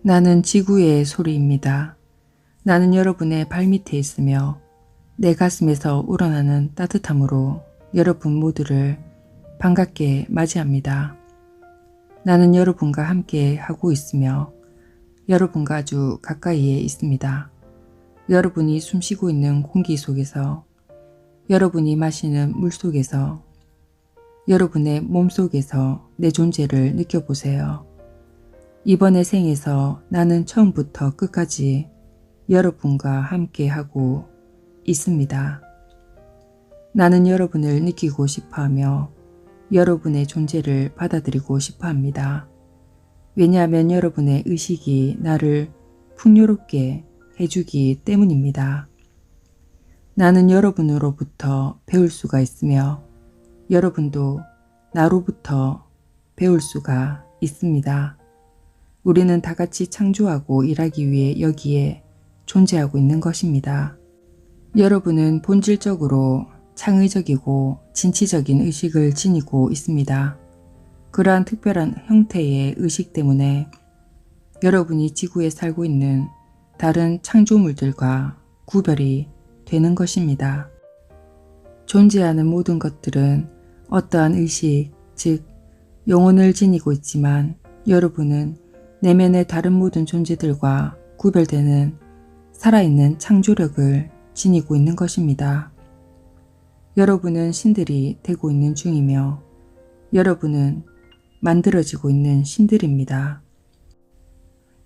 나는 지구의 소리입니다. 나는 여러분의 발밑에 있으며 내 가슴에서 우러나는 따뜻함으로 여러분 모두를 반갑게 맞이합니다. 나는 여러분과 함께 하고 있으며 여러분과 아주 가까이에 있습니다. 여러분이 숨쉬고 있는 공기 속에서, 여러분이 마시는 물 속에서, 여러분의 몸 속에서 내 존재를 느껴보세요. 이번의 생에서 나는 처음부터 끝까지 여러분과 함께하고 있습니다. 나는 여러분을 느끼고 싶어하며 여러분의 존재를 받아들이고 싶어합니다. 왜냐하면 여러분의 의식이 나를 풍요롭게 해주기 때문입니다. 나는 여러분으로부터 배울 수가 있으며 여러분도 나로부터 배울 수가 있습니다. 우리는 다 같이 창조하고 일하기 위해 여기에 존재하고 있는 것입니다. 여러분은 본질적으로 창의적이고 진취적인 의식을 지니고 있습니다. 그러한 특별한 형태의 의식 때문에 여러분이 지구에 살고 있는 다른 창조물들과 구별이 되는 것입니다. 존재하는 모든 것들은 어떠한 의식, 즉 영혼을 지니고 있지만 여러분은 내면의 다른 모든 존재들과 구별되는 살아있는 창조력을 지니고 있는 것입니다. 여러분은 신들이 되고 있는 중이며 여러분은 만들어지고 있는 신들입니다.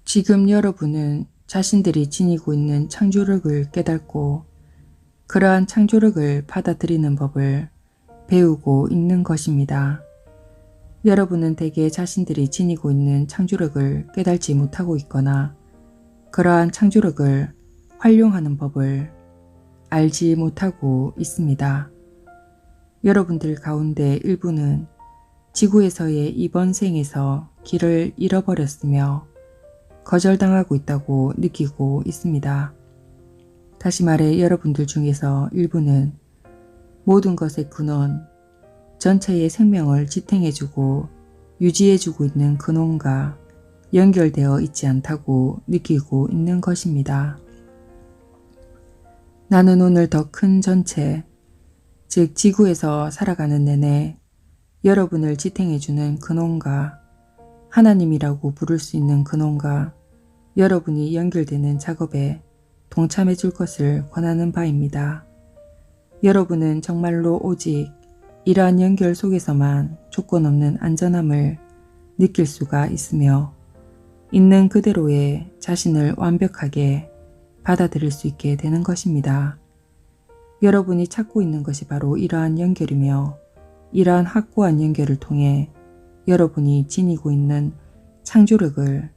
지금 여러분은 자신들이 지니고 있는 창조력을 깨닫고 그러한 창조력을 받아들이는 법을 배우고 있는 것입니다. 여러분은 대개 자신들이 지니고 있는 창조력을 깨달지 못하고 있거나 그러한 창조력을 활용하는 법을 알지 못하고 있습니다. 여러분들 가운데 일부는 지구에서의 이번 생에서 길을 잃어버렸으며 거절당하고 있다고 느끼고 있습니다. 다시 말해 여러분들 중에서 일부는 모든 것의 근원, 전체의 생명을 지탱해주고 유지해주고 있는 근원과 연결되어 있지 않다고 느끼고 있는 것입니다. 나는 오늘 더 큰 전체, 즉 지구에서 살아가는 내내 여러분을 지탱해주는 근원과 하나님이라고 부를 수 있는 근원과 여러분이 연결되는 작업에 동참해 줄 것을 권하는 바입니다. 여러분은 정말로 오직 이러한 연결 속에서만 조건 없는 안전함을 느낄 수가 있으며 있는 그대로의 자신을 완벽하게 받아들일 수 있게 되는 것입니다. 여러분이 찾고 있는 것이 바로 이러한 연결이며 이러한 확고한 연결을 통해 여러분이 지니고 있는 창조력을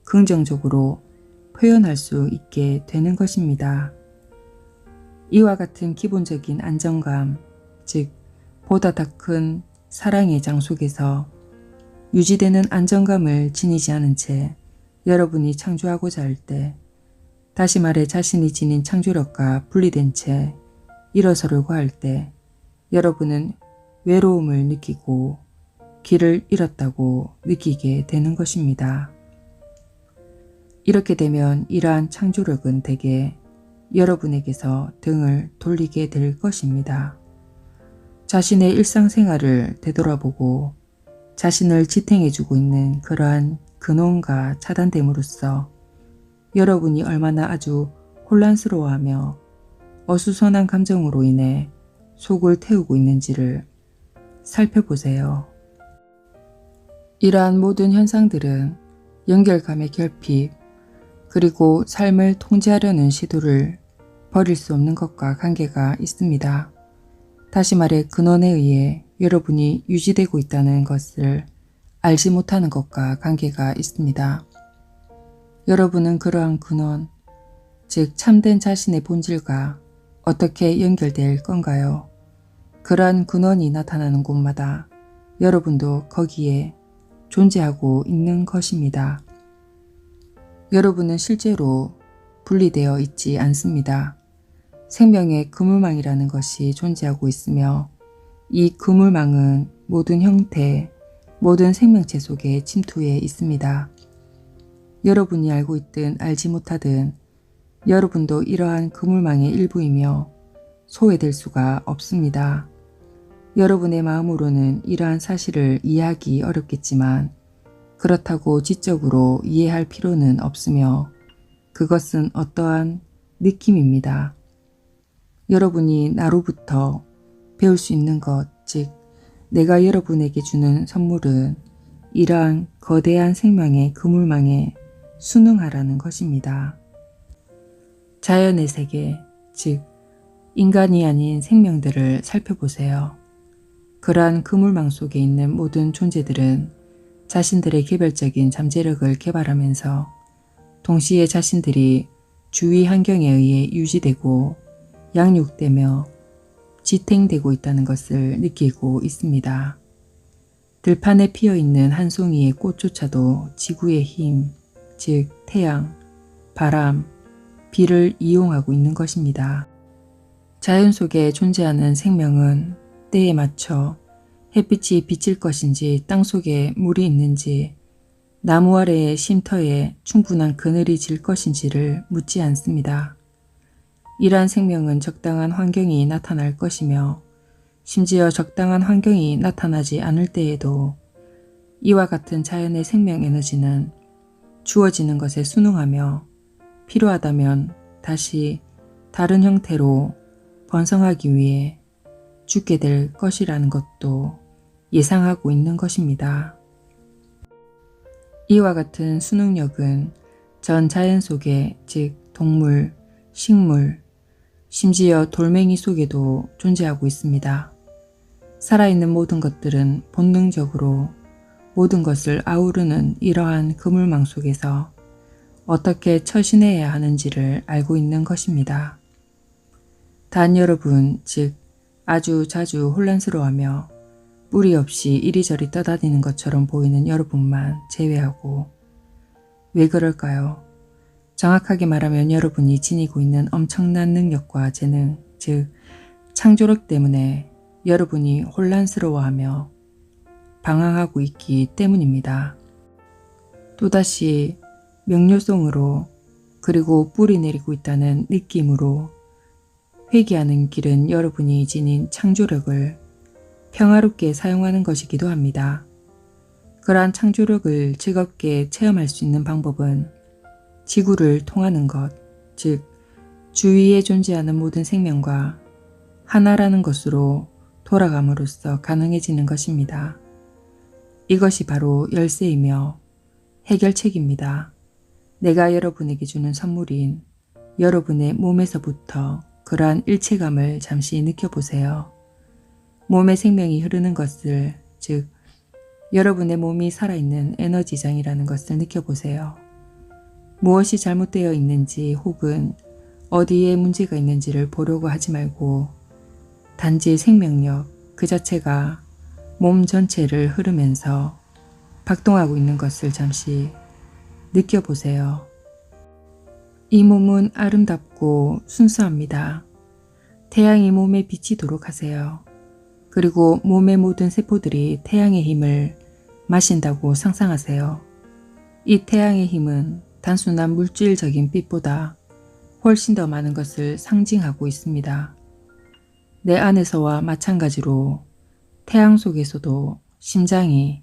긍정적으로 표현할 수 있게 되는 것입니다. 이와 같은 기본적인 안정감, 즉 보다 더 큰 사랑의 장 속에서 유지되는 안정감을 지니지 않은 채 여러분이 창조하고자 할 때, 다시 말해 자신이 지닌 창조력과 분리된 채 일어서려고 할 때 여러분은 외로움을 느끼고 길을 잃었다고 느끼게 되는 것입니다. 이렇게 되면 이러한 창조력은 대개 여러분에게서 등을 돌리게 될 것입니다. 자신의 일상생활을 되돌아보고 자신을 지탱해주고 있는 그러한 근원과 차단됨으로써 여러분이 얼마나 아주 혼란스러워하며 어수선한 감정으로 인해 속을 태우고 있는지를 살펴보세요. 이러한 모든 현상들은 연결감의 결핍, 그리고 삶을 통제하려는 시도를 버릴 수 없는 것과 관계가 있습니다. 다시 말해 근원에 의해 여러분이 유지되고 있다는 것을 알지 못하는 것과 관계가 있습니다. 여러분은 그러한 근원, 즉 참된 자신의 본질과 어떻게 연결될 건가요? 그러한 근원이 나타나는 곳마다 여러분도 거기에 존재하고 있는 것입니다. 여러분은 실제로 분리되어 있지 않습니다. 생명의 그물망이라는 것이 존재하고 있으며 이 그물망은 모든 형태, 모든 생명체 속에 침투해 있습니다. 여러분이 알고 있든 알지 못하든 여러분도 이러한 그물망의 일부이며 소외될 수가 없습니다. 여러분의 마음으로는 이러한 사실을 이해하기 어렵겠지만 그렇다고 지적으로 이해할 필요는 없으며 그것은 어떠한 느낌입니다. 여러분이 나로부터 배울 수 있는 것, 즉 내가 여러분에게 주는 선물은 이러한 거대한 생명의 그물망에 순응하라는 것입니다. 자연의 세계, 즉 인간이 아닌 생명들을 살펴보세요. 그러한 그물망 속에 있는 모든 존재들은 자신들의 개별적인 잠재력을 개발하면서 동시에 자신들이 주위 환경에 의해 유지되고 양육되며 지탱되고 있다는 것을 느끼고 있습니다. 들판에 피어있는 한 송이의 꽃조차도 지구의 힘, 즉 태양, 바람, 비를 이용하고 있는 것입니다. 자연 속에 존재하는 생명은 때에 맞춰 햇빛이 비칠 것인지 땅속에 물이 있는지 나무 아래의 쉼터에 충분한 그늘이 질 것인지를 묻지 않습니다. 이러한 생명은 적당한 환경이 나타날 것이며 심지어 적당한 환경이 나타나지 않을 때에도 이와 같은 자연의 생명 에너지는 주어지는 것에 순응하며 필요하다면 다시 다른 형태로 번성하기 위해 죽게 될 것이라는 것도 예상하고 있는 것입니다. 이와 같은 순응력은 전 자연 속에, 즉 동물, 식물, 심지어 돌멩이 속에도 존재하고 있습니다. 살아있는 모든 것들은 본능적으로 모든 것을 아우르는 이러한 그물망 속에서 어떻게 처신해야 하는지를 알고 있는 것입니다. 단 여러분, 즉 아주 자주 혼란스러워하며 뿌리 없이 이리저리 떠다니는 것처럼 보이는 여러분만 제외하고. 왜 그럴까요? 정확하게 말하면 여러분이 지니고 있는 엄청난 능력과 재능, 즉 창조력 때문에 여러분이 혼란스러워하며 방황하고 있기 때문입니다. 또다시 명료성으로 그리고 뿌리 내리고 있다는 느낌으로 회귀하는 길은 여러분이 지닌 창조력을 평화롭게 사용하는 것이기도 합니다. 그러한 창조력을 즐겁게 체험할 수 있는 방법은 지구를 통하는 것, 즉 주위에 존재하는 모든 생명과 하나라는 것으로 돌아감으로써 가능해지는 것입니다. 이것이 바로 열쇠이며 해결책입니다. 내가 여러분에게 주는 선물인 여러분의 몸에서부터 그러한 일체감을 잠시 느껴보세요. 몸의 생명이 흐르는 것을, 즉 여러분의 몸이 살아있는 에너지장이라는 것을 느껴보세요. 무엇이 잘못되어 있는지 혹은 어디에 문제가 있는지를 보려고 하지 말고 단지 생명력 그 자체가 몸 전체를 흐르면서 박동하고 있는 것을 잠시 느껴보세요. 이 몸은 아름답고 순수합니다. 태양이 몸에 비치도록 하세요. 그리고 몸의 모든 세포들이 태양의 힘을 마신다고 상상하세요. 이 태양의 힘은 단순한 물질적인 빛보다 훨씬 더 많은 것을 상징하고 있습니다. 내 안에서와 마찬가지로 태양 속에서도 심장이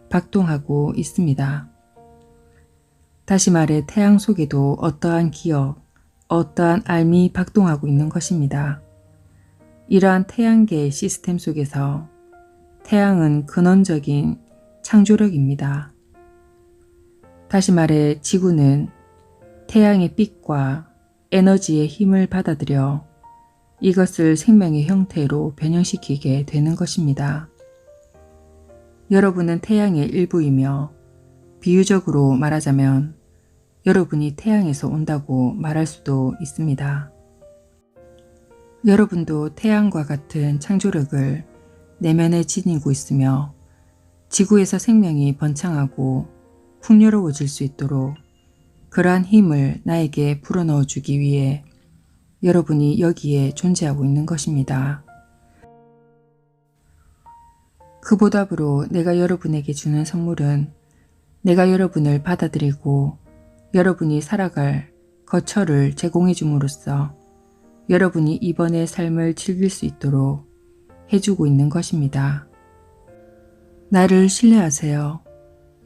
박동하고 있습니다. 다시 말해 태양 속에도 어떠한 기억, 어떠한 알미 박동하고 있는 것입니다. 이러한 태양계 시스템 속에서 태양은 근원적인 창조력입니다. 다시 말해 지구는 태양의 빛과 에너지의 힘을 받아들여 이것을 생명의 형태로 변형시키게 되는 것입니다. 여러분은 태양의 일부이며 비유적으로 말하자면 여러분이 태양에서 온다고 말할 수도 있습니다. 여러분도 태양과 같은 창조력을 내면에 지니고 있으며 지구에서 생명이 번창하고 풍요로워질 수 있도록 그러한 힘을 나에게 불어넣어 주기 위해 여러분이 여기에 존재하고 있는 것입니다. 그 보답으로 내가 여러분에게 주는 선물은 내가 여러분을 받아들이고 여러분이 살아갈 거처를 제공해 줌으로써 여러분이 이번의 삶을 즐길 수 있도록 해주고 있는 것입니다. 나를 신뢰하세요.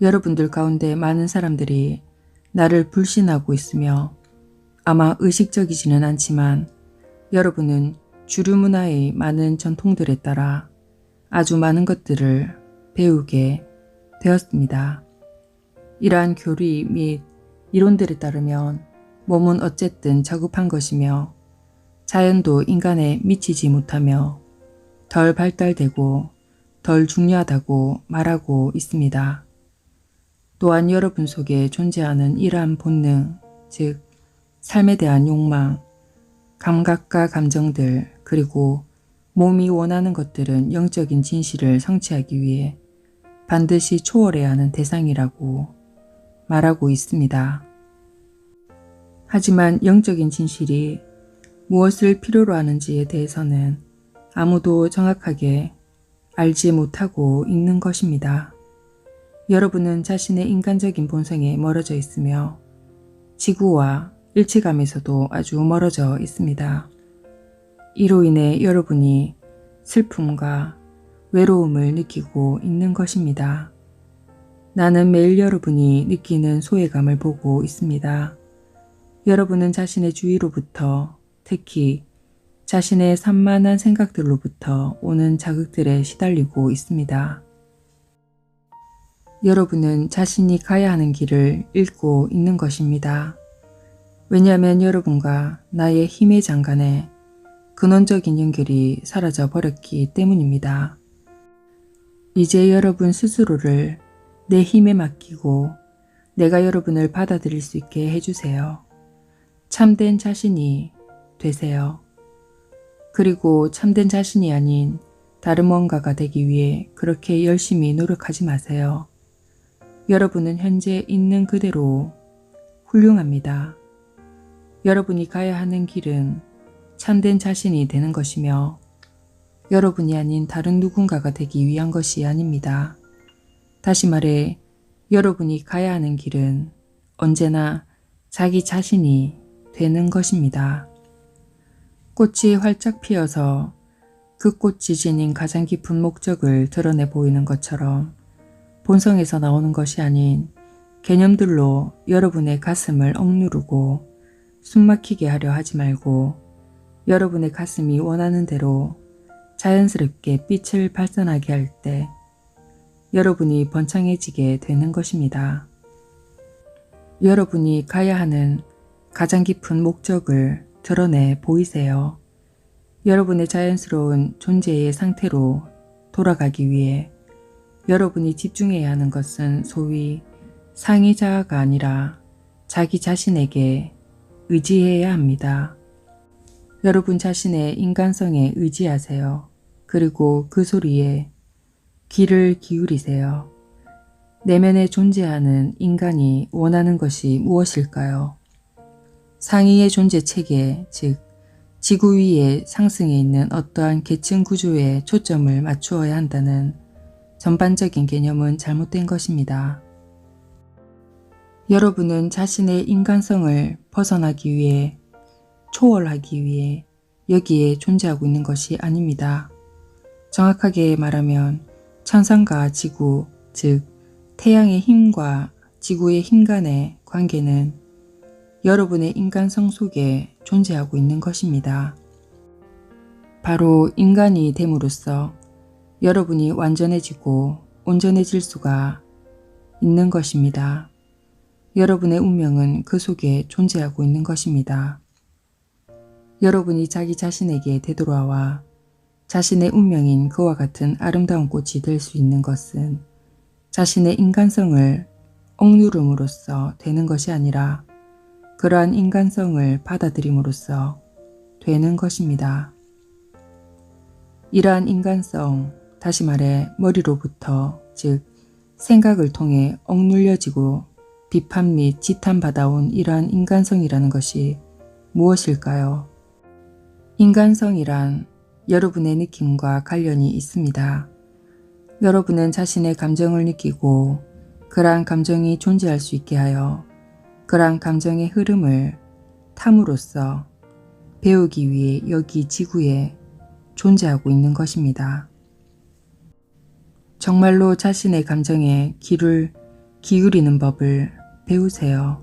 여러분들 가운데 많은 사람들이 나를 불신하고 있으며 아마 의식적이지는 않지만 여러분은 주류 문화의 많은 전통들에 따라 아주 많은 것들을 배우게 되었습니다. 이러한 교리 및 이론들에 따르면 몸은 어쨌든 저급한 것이며 자연도 인간에 미치지 못하며 덜 발달되고 덜 중요하다고 말하고 있습니다. 또한 여러분 속에 존재하는 이러한 본능, 즉 삶에 대한 욕망, 감각과 감정들, 그리고 몸이 원하는 것들은 영적인 진실을 성취하기 위해 반드시 초월해야 하는 대상이라고 말하고 있습니다. 하지만 영적인 진실이 무엇을 필요로 하는지에 대해서는 아무도 정확하게 알지 못하고 있는 것입니다. 여러분은 자신의 인간적인 본성에 멀어져 있으며 지구와 일체감에서도 아주 멀어져 있습니다. 이로 인해 여러분이 슬픔과 외로움을 느끼고 있는 것입니다. 나는 매일 여러분이 느끼는 소외감을 보고 있습니다. 여러분은 자신의 주위로부터, 특히 자신의 산만한 생각들로부터 오는 자극들에 시달리고 있습니다. 여러분은 자신이 가야 하는 길을 잃고 있는 것입니다. 왜냐하면 여러분과 나의 힘의 장간에 근원적인 연결이 사라져 버렸기 때문입니다. 이제 여러분 스스로를 내 힘에 맡기고 내가 여러분을 받아들일 수 있게 해주세요. 참된 자신이 되세요. 그리고 참된 자신이 아닌 다른 뭔가가 되기 위해 그렇게 열심히 노력하지 마세요. 여러분은 현재 있는 그대로 훌륭합니다. 여러분이 가야 하는 길은 참된 자신이 되는 것이며 여러분이 아닌 다른 누군가가 되기 위한 것이 아닙니다. 다시 말해 여러분이 가야 하는 길은 언제나 자기 자신이 되는 것입니다. 꽃이 활짝 피어서 그 꽃이 지닌 가장 깊은 목적을 드러내 보이는 것처럼 본성에서 나오는 것이 아닌 개념들로 여러분의 가슴을 억누르고 숨막히게 하려 하지 말고 여러분의 가슴이 원하는 대로 자연스럽게 빛을 발산하게 할 때 여러분이 번창해지게 되는 것입니다. 여러분이 가야 하는 가장 깊은 목적을 드러내 보이세요. 여러분의 자연스러운 존재의 상태로 돌아가기 위해 여러분이 집중해야 하는 것은 소위 상위 자아가 아니라 자기 자신에게 의지해야 합니다. 여러분 자신의 인간성에 의지하세요. 그리고 그 소리에 귀를 기울이세요. 내면에 존재하는 인간이 원하는 것이 무엇일까요? 상위의 존재 체계, 즉 지구 위에 상승해 있는 어떠한 계층 구조에 초점을 맞추어야 한다는 전반적인 개념은 잘못된 것입니다. 여러분은 자신의 인간성을 벗어나기 위해, 초월하기 위해 여기에 존재하고 있는 것이 아닙니다. 정확하게 말하면 천상과 지구, 즉 태양의 힘과 지구의 힘 간의 관계는 여러분의 인간성 속에 존재하고 있는 것입니다. 바로 인간이 됨으로써 여러분이 완전해지고 온전해질 수가 있는 것입니다. 여러분의 운명은 그 속에 존재하고 있는 것입니다. 여러분이 자기 자신에게 되돌아와 자신의 운명인 그와 같은 아름다운 꽃이 될 수 있는 것은 자신의 인간성을 억누름으로써 되는 것이 아니라 그러한 인간성을 받아들임으로써 되는 것입니다. 이러한 인간성, 다시 말해 머리로부터, 즉 생각을 통해 억눌려지고 비판 및 지탄받아온 이러한 인간성이라는 것이 무엇일까요? 인간성이란 여러분의 느낌과 관련이 있습니다. 여러분은 자신의 감정을 느끼고 그러한 감정이 존재할 수 있게 하여 그러한 감정의 흐름을 탐으로써 배우기 위해 여기 지구에 존재하고 있는 것입니다. 정말로 자신의 감정에 귀를 기울이는 법을 배우세요.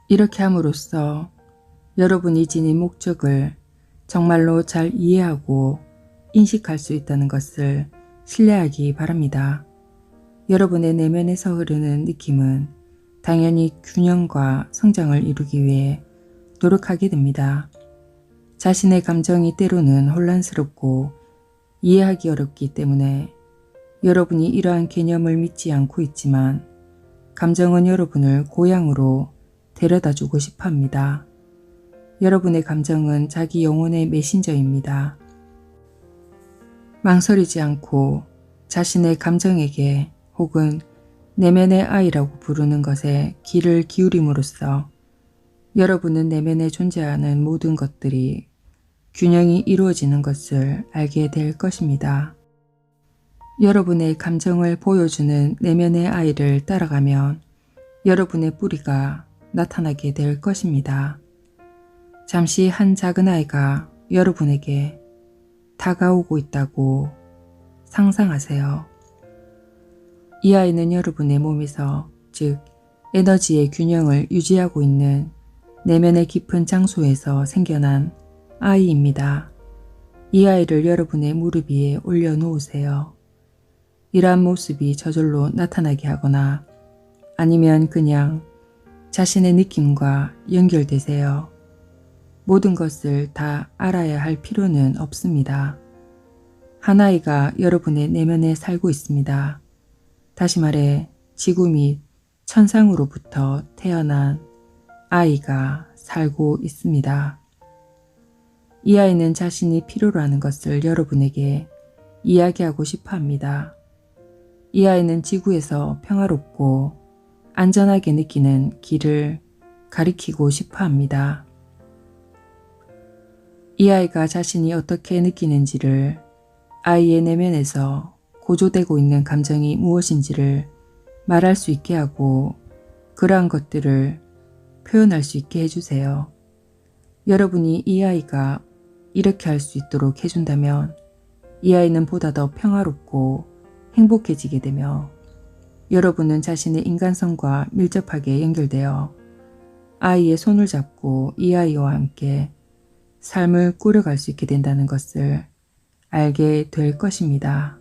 이렇게 함으로써 여러분이 지닌 목적을 정말로 잘 이해하고 인식할 수 있다는 것을 신뢰하기 바랍니다. 여러분의 내면에서 흐르는 느낌은 당연히 균형과 성장을 이루기 위해 노력하게 됩니다. 자신의 감정이 때로는 혼란스럽고 이해하기 어렵기 때문에 여러분이 이러한 개념을 믿지 않고 있지만 감정은 여러분을 고향으로 데려다 주고 싶어 합니다. 여러분의 감정은 자기 영혼의 메신저입니다. 망설이지 않고 자신의 감정에게 혹은 내면의 아이라고 부르는 것에 귀를 기울임으로써 여러분은 내면에 존재하는 모든 것들이 균형이 이루어지는 것을 알게 될 것입니다. 여러분의 감정을 보여주는 내면의 아이를 따라가면 여러분의 뿌리가 나타나게 될 것입니다. 잠시 한 작은 아이가 여러분에게 다가오고 있다고 상상하세요. 이 아이는 여러분의 몸에서, 즉 에너지의 균형을 유지하고 있는 내면의 깊은 장소에서 생겨난 아이입니다. 이 아이를 여러분의 무릎 위에 올려놓으세요. 이러한 모습이 저절로 나타나게 하거나 아니면 그냥 자신의 느낌과 연결되세요. 모든 것을 다 알아야 할 필요는 없습니다. 한 아이가 여러분의 내면에 살고 있습니다. 다시 말해 지구 및 천상으로부터 태어난 아이가 살고 있습니다. 이 아이는 자신이 필요로 하는 것을 여러분에게 이야기하고 싶어 합니다. 이 아이는 지구에서 평화롭고 안전하게 느끼는 길을 가리키고 싶어 합니다. 이 아이가 자신이 어떻게 느끼는지를, 아이의 내면에서 고조되고 있는 감정이 무엇인지를 말할 수 있게 하고 그러한 것들을 표현할 수 있게 해주세요. 여러분이 이 아이가 이렇게 할 수 있도록 해준다면 이 아이는 보다 더 평화롭고 행복해지게 되며 여러분은 자신의 인간성과 밀접하게 연결되어 아이의 손을 잡고 이 아이와 함께 삶을 꾸려갈 수 있게 된다는 것을 알게 될 것입니다.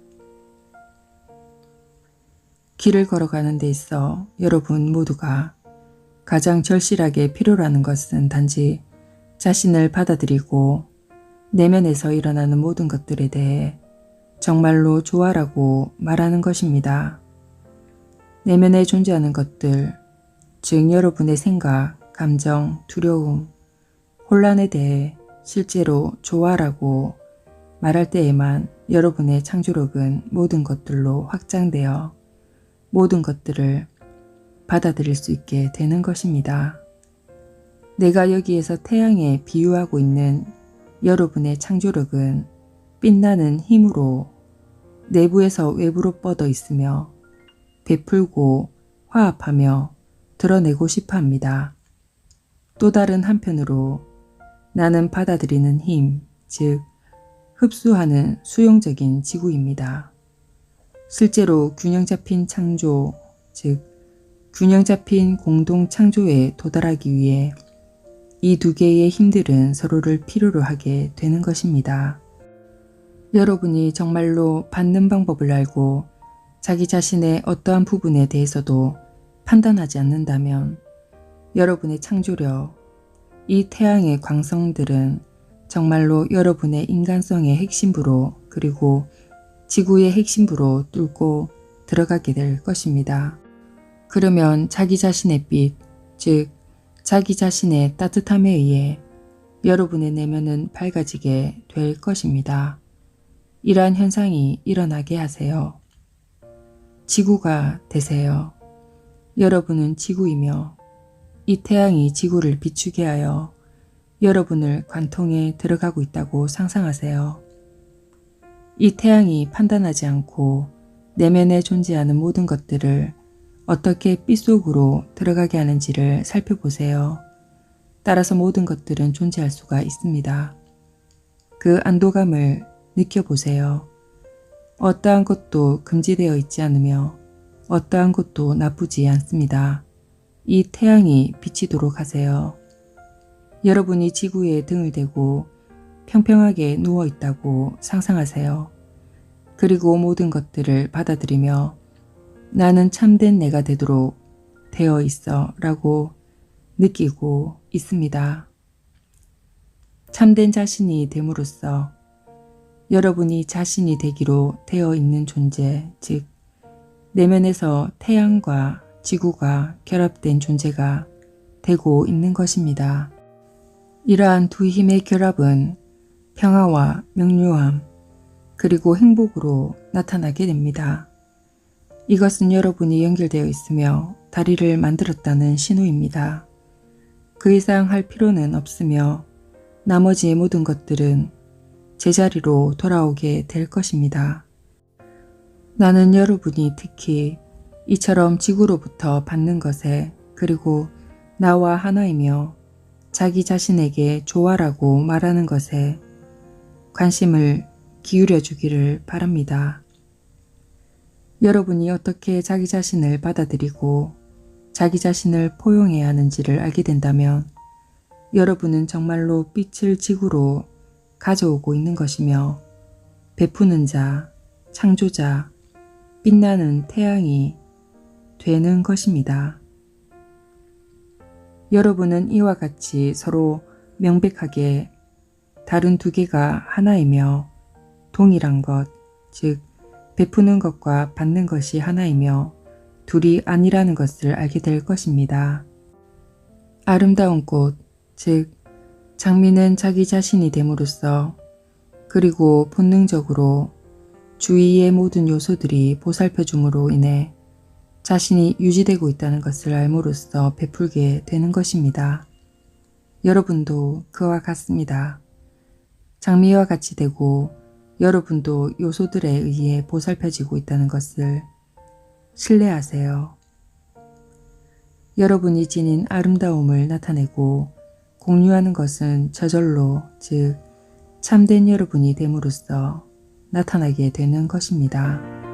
길을 걸어가는 데 있어 여러분 모두가 가장 절실하게 필요로 하는 것은 단지 자신을 받아들이고 내면에서 일어나는 모든 것들에 대해 정말로 좋아라고 말하는 것입니다. 내면에 존재하는 것들, 즉 여러분의 생각, 감정, 두려움, 혼란에 대해 실제로 좋아라고 말할 때에만 여러분의 창조력은 모든 것들로 확장되어 모든 것들을 받아들일 수 있게 되는 것입니다. 내가 여기에서 태양에 비유하고 있는 여러분의 창조력은 빛나는 힘으로 내부에서 외부로 뻗어 있으며 베풀고 화합하며 드러내고 싶어 합니다. 또 다른 한편으로 나는 받아들이는 힘, 즉 흡수하는 수용적인 지구입니다. 실제로 균형 잡힌 창조, 즉 균형 잡힌 공동 창조에 도달하기 위해 이 두 개의 힘들은 서로를 필요로 하게 되는 것입니다. 여러분이 정말로 받는 방법을 알고 자기 자신의 어떠한 부분에 대해서도 판단하지 않는다면 여러분의 창조력, 이 태양의 광성들은 정말로 여러분의 인간성의 핵심부로 그리고 지구의 핵심부로 뚫고 들어가게 될 것입니다. 그러면 자기 자신의 빛, 즉 자기 자신의 따뜻함에 의해 여러분의 내면은 밝아지게 될 것입니다. 이러한 현상이 일어나게 하세요. 지구가 되세요. 여러분은 지구이며 이 태양이 지구를 비추게 하여 여러분을 관통에 들어가고 있다고 상상하세요. 이 태양이 판단하지 않고 내면에 존재하는 모든 것들을 어떻게 빛 속으로 들어가게 하는지를 살펴보세요. 따라서 모든 것들은 존재할 수가 있습니다. 그 안도감을 느껴보세요. 어떠한 것도 금지되어 있지 않으며 어떠한 것도 나쁘지 않습니다. 이 태양이 비치도록 하세요. 여러분이 지구에 등을 대고 평평하게 누워 있다고 상상하세요. 그리고 모든 것들을 받아들이며 나는 참된 내가 되도록 되어 있어 라고 느끼고 있습니다. 참된 자신이 됨으로써 여러분이 자신이 되기로 되어 있는 존재, 즉 내면에서 태양과 지구가 결합된 존재가 되고 있는 것입니다. 이러한 두 힘의 결합은 평화와 명료함 그리고 행복으로 나타나게 됩니다. 이것은 여러분이 연결되어 있으며 다리를 만들었다는 신호입니다. 그 이상 할 필요는 없으며 나머지 모든 것들은 제자리로 돌아오게 될 것입니다. 나는 여러분이 특히 이처럼 지구로부터 받는 것에 그리고 나와 하나이며 자기 자신에게 좋아라고 말하는 것에 관심을 기울여 주기를 바랍니다. 여러분이 어떻게 자기 자신을 받아들이고 자기 자신을 포용해야 하는지를 알게 된다면 여러분은 정말로 빛을 지구로 가져오고 있는 것이며 베푸는 자, 창조자, 빛나는 태양이 되는 것입니다. 여러분은 이와 같이 서로 명백하게 다른 두 개가 하나이며 동일한 것, 즉 베푸는 것과 받는 것이 하나이며 둘이 아니라는 것을 알게 될 것입니다. 아름다운 꽃, 즉 장미는 자기 자신이 됨으로써 그리고 본능적으로 주위의 모든 요소들이 보살펴줌으로 인해 자신이 유지되고 있다는 것을 알므로써 베풀게 되는 것입니다. 여러분도 그와 같습니다. 장미와 같이 되고 여러분도 요소들에 의해 보살펴지고 있다는 것을 신뢰하세요. 여러분이 지닌 아름다움을 나타내고 공유하는 것은 저절로, 즉 참된 여러분이 됨으로써 나타나게 되는 것입니다.